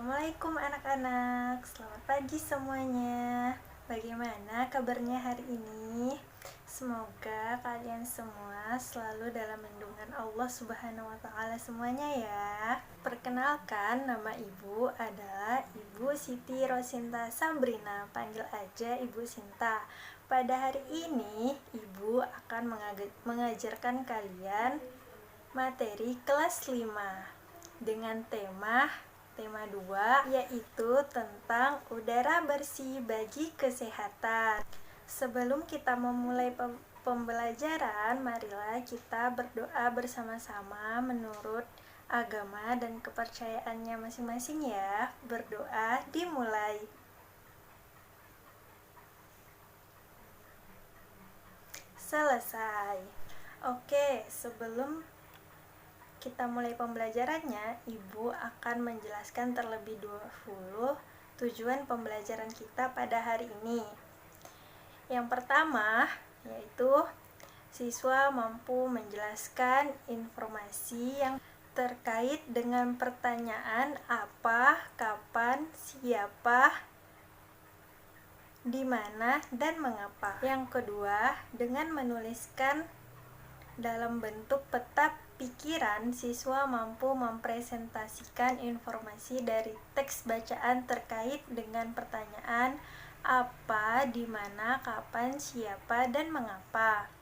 Assalamualaikum anak-anak, selamat pagi semuanya. Bagaimana kabarnya hari ini? Semoga kalian semua selalu dalam lindungan Allah Subhanahu wa Ta'ala semuanya ya. Perkenalkan, nama ibu adalah Ibu Siti Rosinta Sabrina, panggil aja Ibu Sinta. Pada hari ini, ibu akan mengajarkan kalian materi kelas 5 dengan tema 2, yaitu tentang udara bersih bagi kesehatan. Sebelum kita memulai pembelajaran, marilah kita berdoa bersama-sama menurut agama dan kepercayaannya masing-masing ya. Berdoa dimulai. Selesai. Oke, sebelum kita mulai pembelajarannya, Ibu akan menjelaskan terlebih dahulu tujuan pembelajaran kita pada hari ini. Yang pertama, yaitu siswa mampu menjelaskan informasi yang terkait dengan pertanyaan apa, kapan, siapa, di mana, dan mengapa. Yang kedua, dengan menuliskan dalam bentuk peta pikiran, siswa mampu mempresentasikan informasi dari teks bacaan terkait dengan pertanyaan apa, di mana, kapan, siapa, dan mengapa.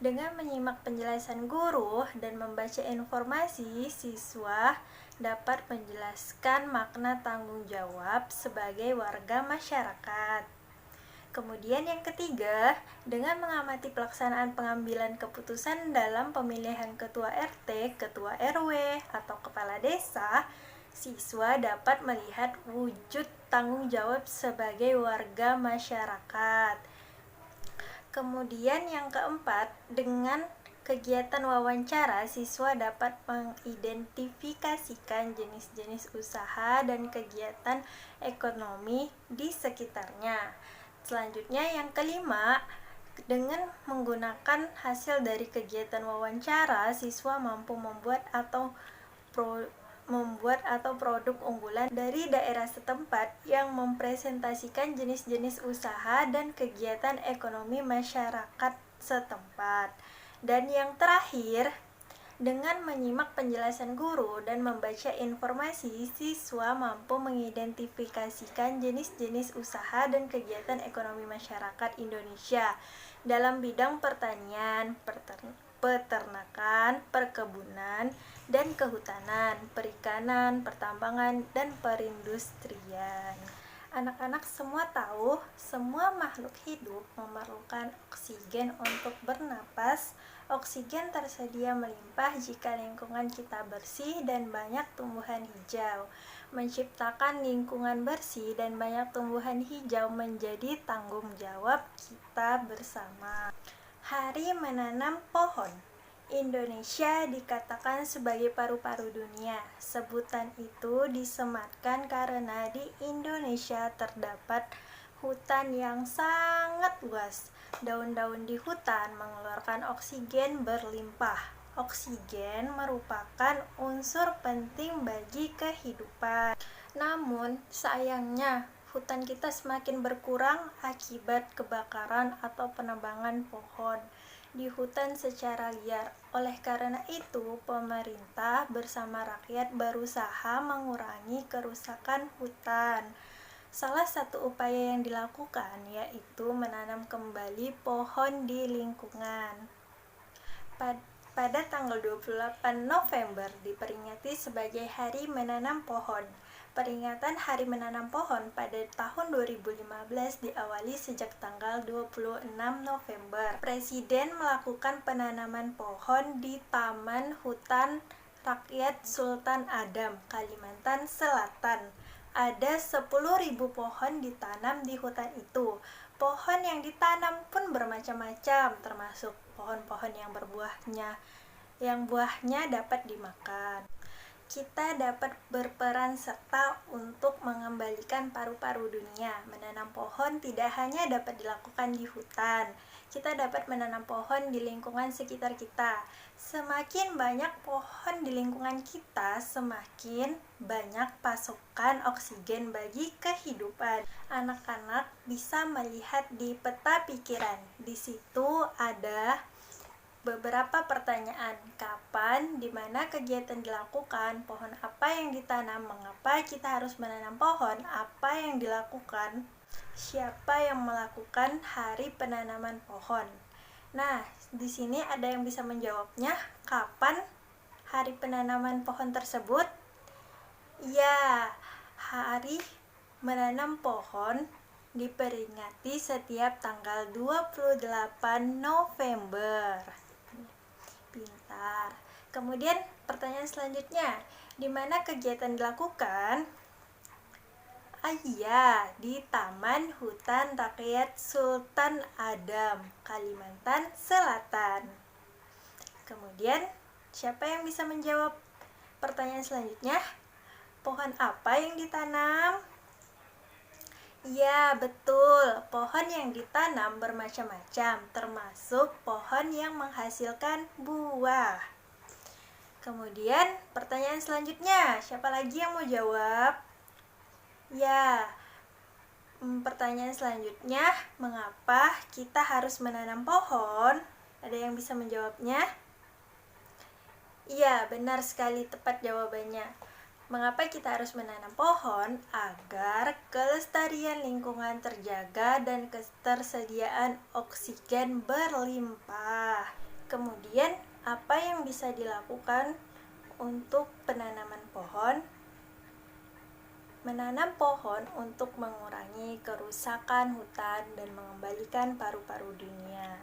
Dengan menyimak penjelasan guru dan membaca informasi, siswa dapat menjelaskan makna tanggung jawab sebagai warga masyarakat. Kemudian yang ketiga, dengan mengamati pelaksanaan pengambilan keputusan dalam pemilihan ketua RT, ketua RW, atau kepala desa, siswa dapat melihat wujud tanggung jawab sebagai warga masyarakat. Kemudian yang keempat, dengan kegiatan wawancara, siswa dapat mengidentifikasikan jenis-jenis usaha dan kegiatan ekonomi di sekitarnya. Selanjutnya yang kelima, dengan menggunakan hasil dari kegiatan wawancara, siswa mampu membuat atau produk unggulan dari daerah setempat yang mempresentasikan jenis-jenis usaha dan kegiatan ekonomi masyarakat setempat. Dan yang terakhir, dengan menyimak penjelasan guru dan membaca informasi, siswa mampu mengidentifikasikan jenis-jenis usaha dan kegiatan ekonomi masyarakat Indonesia dalam bidang pertanian, peternakan, perkebunan, dan kehutanan, perikanan, pertambangan, dan perindustrian. Anak-anak semua tahu, semua makhluk hidup memerlukan oksigen untuk bernapas. Oksigen tersedia melimpah jika lingkungan kita bersih dan banyak tumbuhan hijau. Menciptakan lingkungan bersih dan banyak tumbuhan hijau menjadi tanggung jawab kita bersama. Hari menanam pohon. Indonesia dikatakan sebagai paru-paru dunia. Sebutan itu disematkan karena di Indonesia terdapat hutan yang sangat luas. Daun-daun di hutan mengeluarkan oksigen berlimpah. Oksigen merupakan unsur penting bagi kehidupan. Namun, sayangnya, hutan kita semakin berkurang akibat kebakaran atau penebangan pohon di hutan secara liar. Oleh karena itu, pemerintah bersama rakyat berusaha mengurangi kerusakan hutan. Salah satu upaya yang dilakukan yaitu menanam kembali pohon di lingkungan. Pada tanggal 28 November diperingati sebagai Hari Menanam Pohon. Peringatan Hari Menanam Pohon pada tahun 2015 diawali sejak tanggal 26 November. Presiden melakukan penanaman pohon di Taman Hutan Rakyat Sultan Adam, Kalimantan Selatan. Ada 10.000 pohon ditanam di hutan itu. Pohon yang ditanam pun bermacam-macam, termasuk pohon-pohon yang buahnya dapat dimakan. kita dapat berperan serta untuk mengembalikan paru-paru dunia. Menanam pohon tidak hanya dapat dilakukan di hutan, kita dapat menanam pohon di lingkungan sekitar kita. Semakin banyak pohon di lingkungan kita, semakin banyak pasokan oksigen bagi kehidupan. Anak-anak bisa melihat di peta pikiran. Di situ ada beberapa pertanyaan: kapan, di mana kegiatan dilakukan, pohon apa yang ditanam, mengapa kita harus menanam pohon, apa yang dilakukan, siapa yang melakukan hari penanaman pohon. Nah, di sini ada yang bisa menjawabnya. Kapan hari penanaman pohon tersebut? Ya, hari menanam pohon diperingati setiap tanggal 28 November. Pintar. Kemudian pertanyaan selanjutnya, di mana kegiatan dilakukan? Iya, di Taman Hutan Rakyat Sultan Adam, Kalimantan Selatan. Kemudian, siapa yang bisa menjawab pertanyaan selanjutnya? Pohon apa yang ditanam? Ya, betul. Pohon yang ditanam bermacam-macam, termasuk pohon yang menghasilkan buah. Kemudian, pertanyaan selanjutnya, siapa lagi yang mau jawab? Ya, pertanyaan selanjutnya, mengapa kita harus menanam pohon? Ada yang bisa menjawabnya? Iya, benar sekali, tepat jawabannya. Mengapa kita harus menanam pohon? Agar kelestarian lingkungan terjaga dan ketersediaan oksigen berlimpah. Kemudian, apa yang bisa dilakukan untuk penanaman pohon? Menanam pohon untuk mengurangi kerusakan hutan dan mengembalikan paru-paru dunia.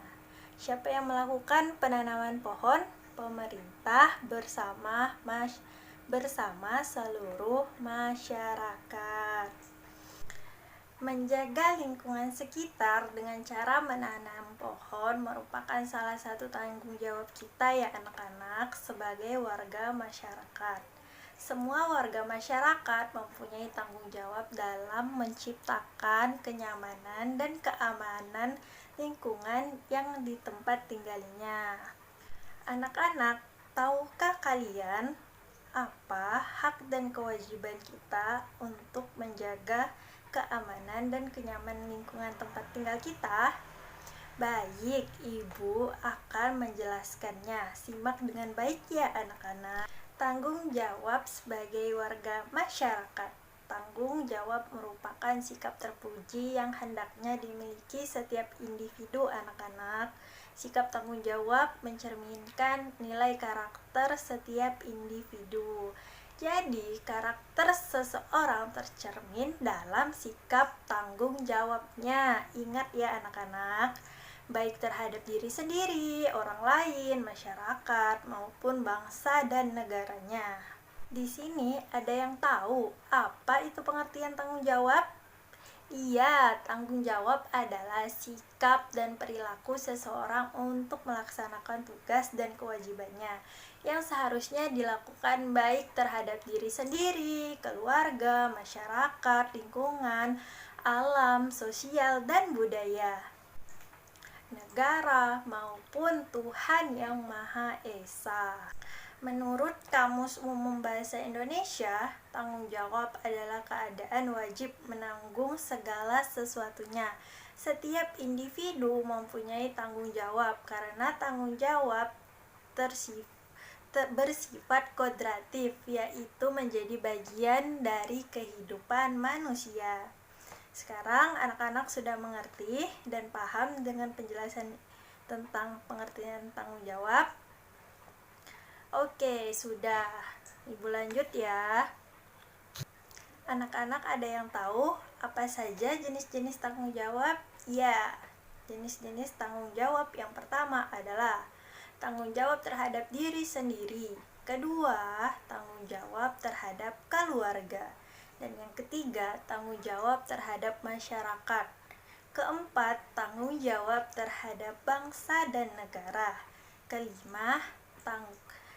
Siapa yang melakukan penanaman pohon? Pemerintah bersama seluruh masyarakat. Menjaga lingkungan sekitar dengan cara menanam pohon merupakan salah satu tanggung jawab kita ya anak-anak sebagai warga masyarakat. Semua warga masyarakat mempunyai tanggung jawab dalam menciptakan kenyamanan dan keamanan lingkungan yang di tempat tinggalnya. Anak-anak, tahukah kalian apa hak dan kewajiban kita untuk menjaga keamanan dan kenyamanan lingkungan tempat tinggal kita? Baik, Ibu akan menjelaskannya. Simak dengan baik ya anak-anak. Tanggung jawab sebagai warga masyarakat. Tanggung jawab merupakan sikap terpuji yang hendaknya dimiliki setiap individu anak-anak. Sikap tanggung jawab mencerminkan nilai karakter setiap individu. Jadi, karakter seseorang tercermin dalam sikap tanggung jawabnya. Ingat ya anak-anak, baik terhadap diri sendiri, orang lain, masyarakat, maupun bangsa dan negaranya. Di sini ada yang tahu apa itu pengertian tanggung jawab? Iya, tanggung jawab adalah sikap dan perilaku seseorang untuk melaksanakan tugas dan kewajibannya yang seharusnya dilakukan baik terhadap diri sendiri, keluarga, masyarakat, lingkungan, alam, sosial, dan budaya, negara, maupun Tuhan Yang Maha Esa. Menurut Kamus Umum Bahasa Indonesia, tanggung jawab adalah keadaan wajib menanggung segala sesuatunya. Setiap individu mempunyai tanggung jawab karena tanggung jawab bersifat kodratif, yaitu menjadi bagian dari kehidupan manusia. Sekarang anak-anak sudah mengerti dan paham dengan penjelasan tentang pengertian tanggung jawab. Oke, sudah. Ibu lanjut ya. Anak-anak ada yang tahu apa saja jenis-jenis tanggung jawab? Ya, jenis-jenis tanggung jawab yang pertama adalah tanggung jawab terhadap diri sendiri. Kedua, tanggung jawab terhadap keluarga. Dan yang ketiga, tanggung jawab terhadap masyarakat. Keempat, tanggung jawab terhadap bangsa dan negara. Kelima,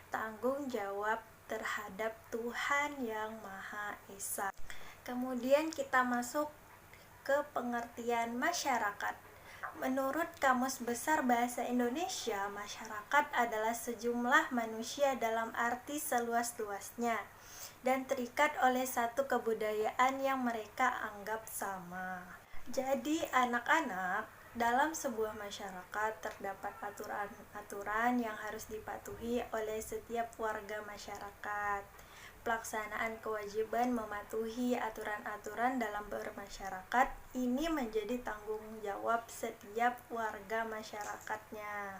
tanggung jawab terhadap Tuhan Yang Maha Esa. Kemudian kita masuk ke pengertian masyarakat. Menurut Kamus Besar Bahasa Indonesia, masyarakat adalah sejumlah manusia dalam arti seluas-luasnya dan terikat oleh satu kebudayaan yang mereka anggap sama. Jadi anak-anak, dalam sebuah masyarakat terdapat aturan-aturan yang harus dipatuhi oleh setiap warga masyarakat. Pelaksanaan kewajiban mematuhi aturan-aturan dalam bermasyarakat ini menjadi tanggung jawab setiap warga masyarakatnya.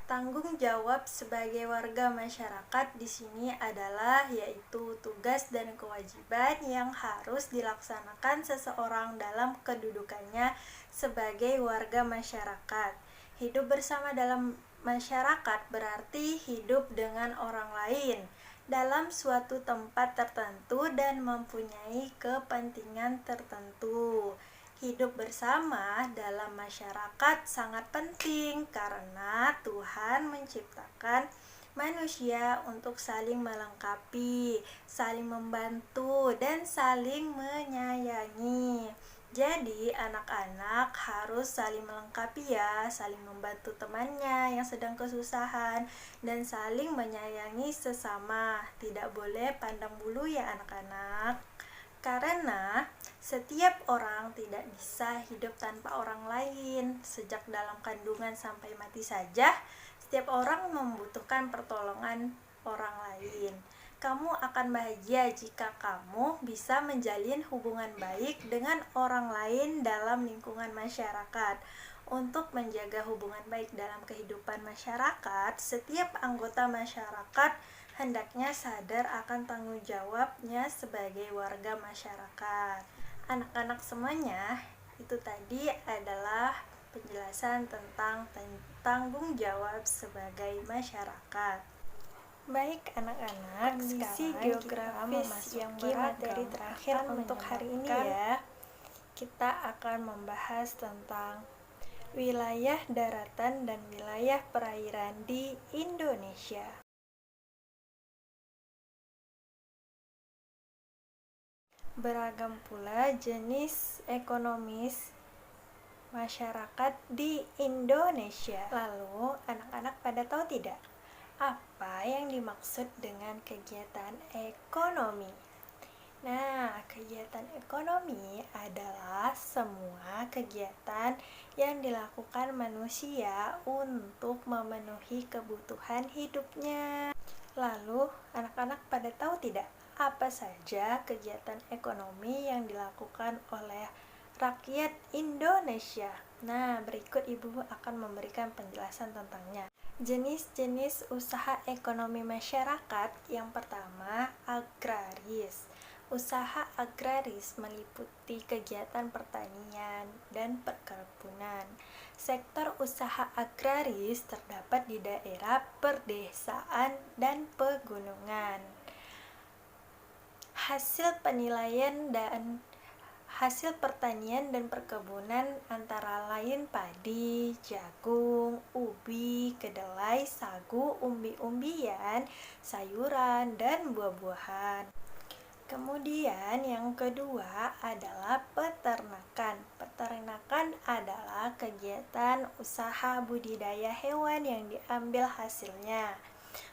Tanggung jawab sebagai warga masyarakat di sini adalah yaitu tugas dan kewajiban yang harus dilaksanakan seseorang dalam kedudukannya sebagai warga masyarakat. Hidup bersama dalam masyarakat berarti hidup dengan orang lain dalam suatu tempat tertentu dan mempunyai kepentingan tertentu. Hidup bersama dalam masyarakat sangat penting karena Tuhan menciptakan manusia untuk saling melengkapi, saling membantu, dan saling menyayangi. Jadi anak-anak harus saling melengkapi ya, saling membantu temannya yang sedang kesusahan dan saling menyayangi sesama. Tidak boleh pandang bulu ya anak-anak. Karena setiap orang tidak bisa hidup tanpa orang lain. Sejak dalam kandungan sampai mati saja, setiap orang membutuhkan pertolongan orang lain. Kamu akan bahagia jika kamu bisa menjalin hubungan baik dengan orang lain dalam lingkungan masyarakat. Untuk menjaga hubungan baik dalam kehidupan masyarakat, setiap anggota masyarakat hendaknya sadar akan tanggung jawabnya sebagai warga masyarakat. Anak-anak semuanya, itu tadi adalah penjelasan tentang tanggung jawab sebagai masyarakat. Baik anak-anak, kondisi geografis yang materi terakhir untuk hari ini ya. Kita akan membahas tentang wilayah daratan dan wilayah perairan di Indonesia. Beragam pula jenis ekonomis masyarakat di Indonesia. Lalu, anak-anak pada tahu tidak apa yang dimaksud dengan kegiatan ekonomi? Nah, kegiatan ekonomi adalah semua kegiatan yang dilakukan manusia untuk memenuhi kebutuhan hidupnya. Lalu, anak-anak pada tahu tidak apa saja kegiatan ekonomi yang dilakukan oleh rakyat Indonesia? Nah, berikut Ibu akan memberikan penjelasan tentangnya. Jenis-jenis usaha ekonomi masyarakat. Yang pertama, agraris. Usaha agraris meliputi kegiatan pertanian dan perkebunan. Sektor usaha agraris terdapat di daerah perdesaan dan pegunungan. Hasil pertanian dan perkebunan antara lain padi, jagung, ubi, kedelai, sagu, umbi-umbian, sayuran, dan buah-buahan. Kemudian yang kedua adalah peternakan. Peternakan adalah kegiatan usaha budidaya hewan yang diambil hasilnya.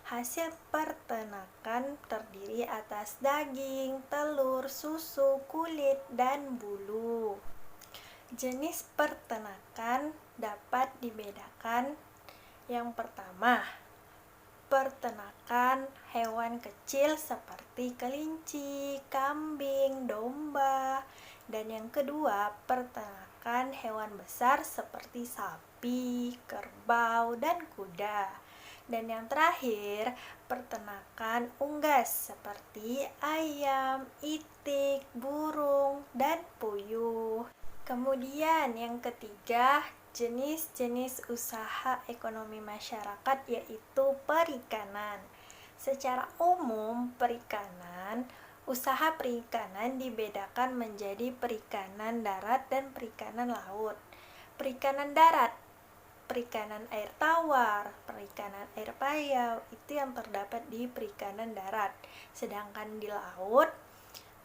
Hasil peternakan terdiri atas daging, telur, susu, kulit, dan bulu. Jenis peternakan dapat dibedakan. Yang pertama, peternakan hewan kecil seperti kelinci, kambing, domba. Dan yang kedua, peternakan hewan besar seperti sapi, kerbau, dan kuda. Dan yang terakhir, peternakan unggas seperti ayam, itik, burung, dan puyuh. Kemudian yang ketiga, jenis-jenis usaha ekonomi masyarakat yaitu perikanan. Secara umum, usaha perikanan dibedakan menjadi perikanan darat dan perikanan laut. Perikanan darat perikanan air tawar, perikanan air payau, itu yang terdapat di perikanan darat. Sedangkan di laut,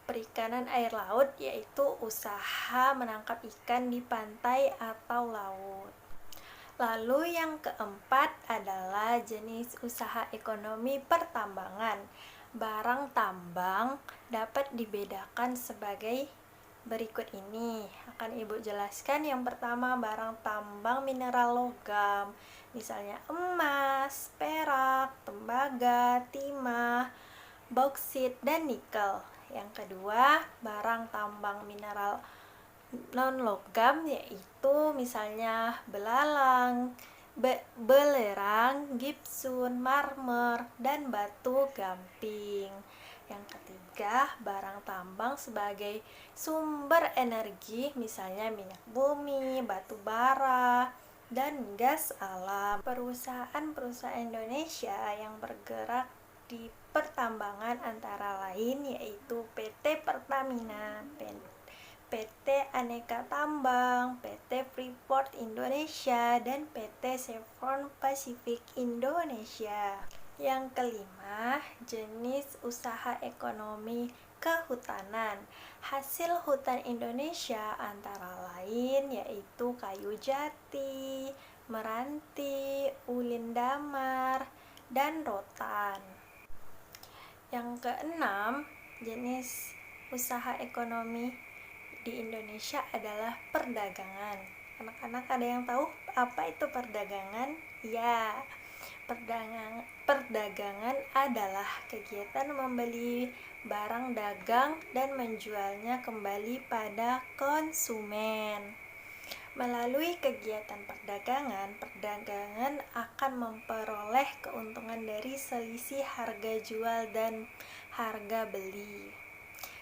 perikanan air laut yaitu usaha menangkap ikan di pantai atau laut. Lalu yang keempat adalah jenis usaha ekonomi pertambangan. Barang tambang dapat dibedakan sebagai berikut ini. Akan Ibu jelaskan. Yang pertama, barang tambang mineral logam, misalnya emas, perak, tembaga, timah, bauksit, dan nikel. Yang kedua, barang tambang mineral non-logam, yaitu misalnya belalang, belerang, gipsum, marmer, dan batu gamping. Yang ketiga, barang tambang sebagai sumber energi, misalnya minyak bumi, batu bara, dan gas alam. Perusahaan-perusahaan Indonesia yang bergerak di pertambangan antara lain yaitu PT Pertamina, PT Aneka Tambang, PT Freeport Indonesia, dan PT Chevron Pacific Indonesia. Yang kelima, jenis usaha ekonomi kehutanan. Hasil hutan Indonesia antara lain yaitu kayu jati, meranti, ulin damar, dan rotan. Yang keenam, jenis usaha ekonomi di Indonesia adalah perdagangan. Anak-anak ada yang tahu apa itu perdagangan? Ya, perdagangan adalah kegiatan membeli barang dagang dan menjualnya kembali pada konsumen. Melalui kegiatan perdagangan akan memperoleh keuntungan dari selisih harga jual dan harga beli.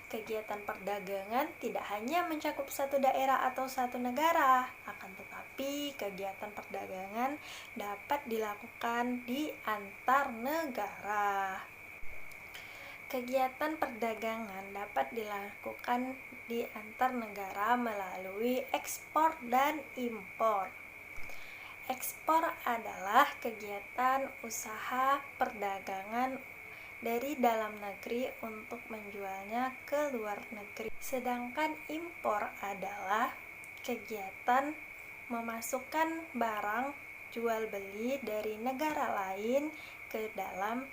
Kegiatan perdagangan tidak hanya mencakup satu daerah atau satu negara, akan tetapi kegiatan perdagangan dapat dilakukan di antar negara. Kegiatan perdagangan dapat dilakukan di antar negara melalui ekspor dan impor. Ekspor adalah kegiatan usaha perdagangan dari dalam negeri untuk menjualnya ke luar negeri. Sedangkan impor adalah kegiatan memasukkan barang jual beli dari negara lain ke dalam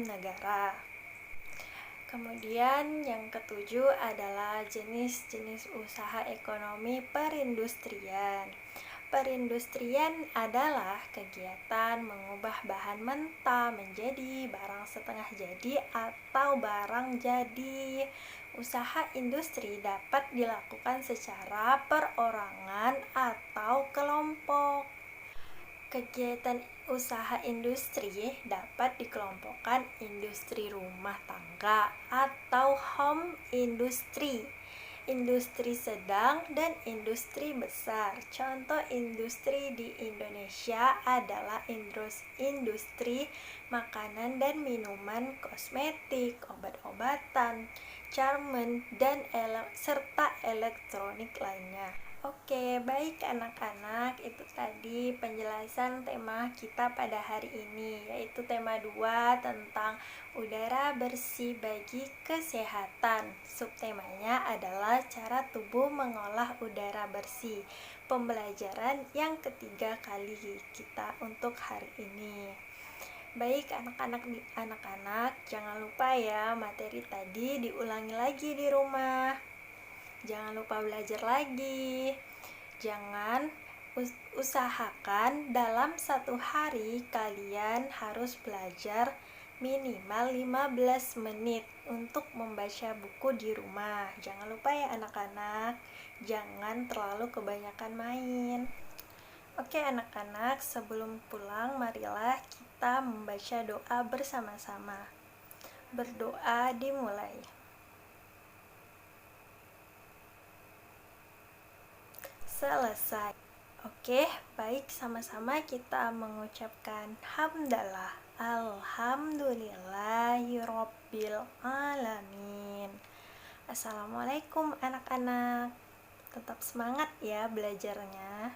negara. Kemudian yang ketujuh adalah jenis-jenis usaha ekonomi perindustrian. Perindustrian adalah kegiatan mengubah bahan mentah menjadi barang setengah jadi atau barang jadi. Usaha industri dapat dilakukan secara perorangan atau kelompok. Kegiatan usaha industri dapat dikelompokkan industri rumah tangga atau home industry, industri sedang, dan industri besar. Contoh industri di Indonesia adalah industri makanan dan minuman, kosmetik, obat-obatan, garment, dan serta elektronik lainnya. Oke, baik anak-anak, itu tadi penjelasan tema kita pada hari ini, yaitu tema 2 tentang udara bersih bagi kesehatan. Subtemanya adalah cara tubuh mengolah udara bersih. Pembelajaran yang ketiga kali kita untuk hari ini. Baik anak-anak, jangan lupa ya materi tadi diulangi lagi di rumah. Jangan lupa belajar lagi. Jangan usahakan dalam satu hari kalian harus belajar minimal 15 menit untuk membaca buku di rumah. Jangan lupa ya anak-anak, jangan terlalu kebanyakan main. Oke anak-anak, sebelum pulang marilah kita membaca doa bersama-sama. Berdoa dimulai. Selesai. Oke, baik, sama-sama kita mengucapkan hamdalah. Alhamdulillahirabbil alamin. Assalamualaikum anak-anak. Tetap semangat ya belajarnya.